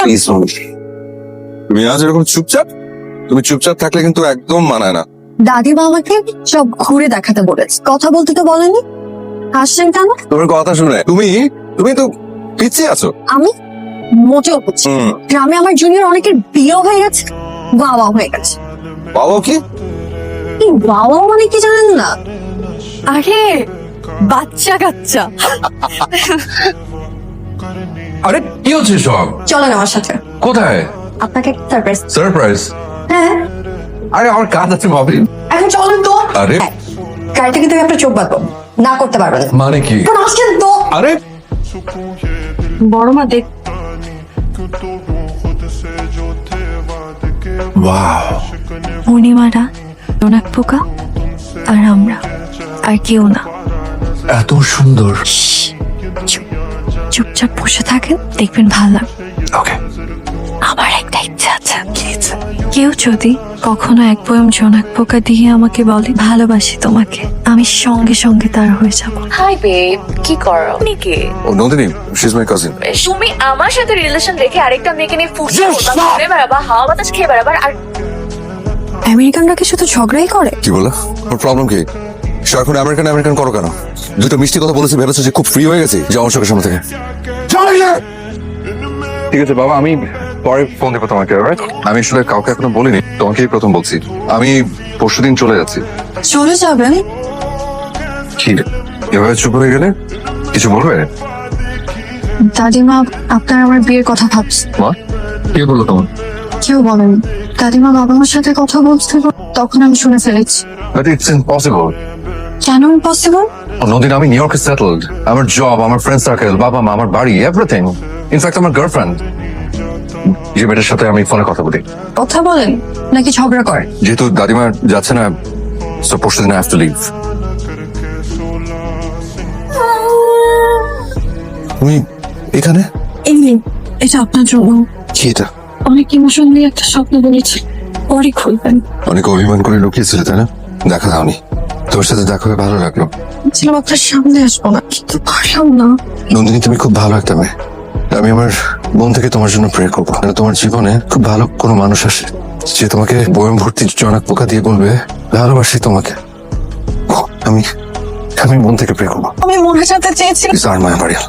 Please তুমি আজ এরকম চুপচাপ, তুমি চুপচাপ থাকলে কিন্তু একদম মানায় না। দাদিমা আমাকে সব ঘুরে দেখাতে বলেছে, কথা বলতে তো বলেনি। হাসছেন কেন? তোমার কথা শুনে তুমি তুমি তো পিছিয়ে আছো। আমি মোটেও বুঝছি না। গ্রামে আমার জুনিয়র অনেকের বিয়ে হয়ে গেছে, বাবা হয়ে গেছে। বাবা কি? এই বাবা মানে কি জানেন না? আরে বাচ্চা কাচ্চা। আরে কি হচ্ছে সব? চলেন আমার সাথে, কোথায়? আপনাকে একটা সারপ্রাইজ। সারপ্রাইজ? হ্যাঁ, আরে আমার কাজ আছে ভাবি। এখন চলেন তো। আরে হ্যাঁ, গাড়ি থেকে আপনার চোখ বাঁধবো, না করতে পারবেন না। মানে কি? এখন আসছেন তো। আরে বড় মা দেখ, ওয়াও, পূর্ণিমারা, জোনাক পোকা আর আমরা, আর কেউ না। এত সুন্দর। চুপচাপ বসে থাকেন, দেখবেন ভালো লাগবে। ওকে। আমার একটা ইচ্ছা আছে। কেউ যদি কখনো এক বয়ম জোনাক পোকা দিয়ে আমাকে বলে ভালোবাসি তোমাকে, আমি সঙ্গে সঙ্গে তার হয়ে যাব। হাই বেব, কি করো? কে? ও Nandini, she is my cousin. তুমি আমার সাথে রিলেশন রেখে আরেকটা মেয়েকে নিয়ে ফুটবল ঘুরে বেড়াবা, হাওয়া বাতাস খেয়ে বেড়াবার, আর আমেরিকানরা কি শুধু ঝগড়াই করে? কি বলো? ওর প্রবলেম কি? সারাক্ষণ আমেরিকান আমেরিকান করো কেন? দুটো মিষ্টি কথা বলেছি, ভেবেছো যে খুব ফ্রি হয়ে গেছি যাওয়ার চোখের সামনে থেকে? ঠিক আছে বাবা, আমি পরে ফোন দেবো তোমাকে। আমি আসলে কাউকে এখনো বলিনি, তোমাকেই প্রথম বলছি। আমি পরশুদিন চলে যাচ্ছি। চলে যাবেন? কি এভাবে চুপ হয়ে গেলে? কিছু বলবে? দাদিমা আপনার আমার বিয়ের কথা ভাবছে। মা কে বললো তোমার? কেউ বলেন। দাদিমা বাবা মার সাথে কথা বলছিল, তখন আমি শুনে ফেলেছি। But it's impossible. কেন ইম্পসিবল? নদিন আমি নিউ ইয়র্কে সেটেলড, আমার জব, আমার ফ্রেন্ড সার্কেল, বাবা মা, আমার বাড়ি, এভরিথিং। ইনফ্যাক্ট আমার গার্লফ্রেন্ড, যে মেয়েটার সাথে আমি ফোনে কথা বলি। কথা বলেন নাকি ঝগড়া করেন? যেহেতু দাদিমা যাচ্ছে না, সো পরশুদিন আই হ্যাভ টু লিভ। তুমি এখানে? এই নিন, এটা আপনার জন্য। কি এটা? অনেক ইমোশন নিয়ে একটা স্বপ্ন বলেছি, পরে খুলবেন। অনেক অভিমান করে লুকিয়েছিলে তাই না? দেখা দাওনি। তোর সাথে দেখা হয়ে ভালো লাগলো। ছিলাম আপনার সামনে আসবো না, কিন্তু পারলাম না। নন্দিনী তুমি খুব ভালো একটা মেয়ে। আমি আমার মন থেকে তোমার জন্য প্রে করবো, তোমার জীবনে খুব ভালো কোনো মানুষ আসে যে তোমাকে বয়ম ভর্তি জনক পোকা দিয়ে বলবে ভালোবাসি তোমাকে। আমি আমি মন থেকে প্রে করবো। আমি মনে সাথে চেয়েছিলাম। These are my Mariel.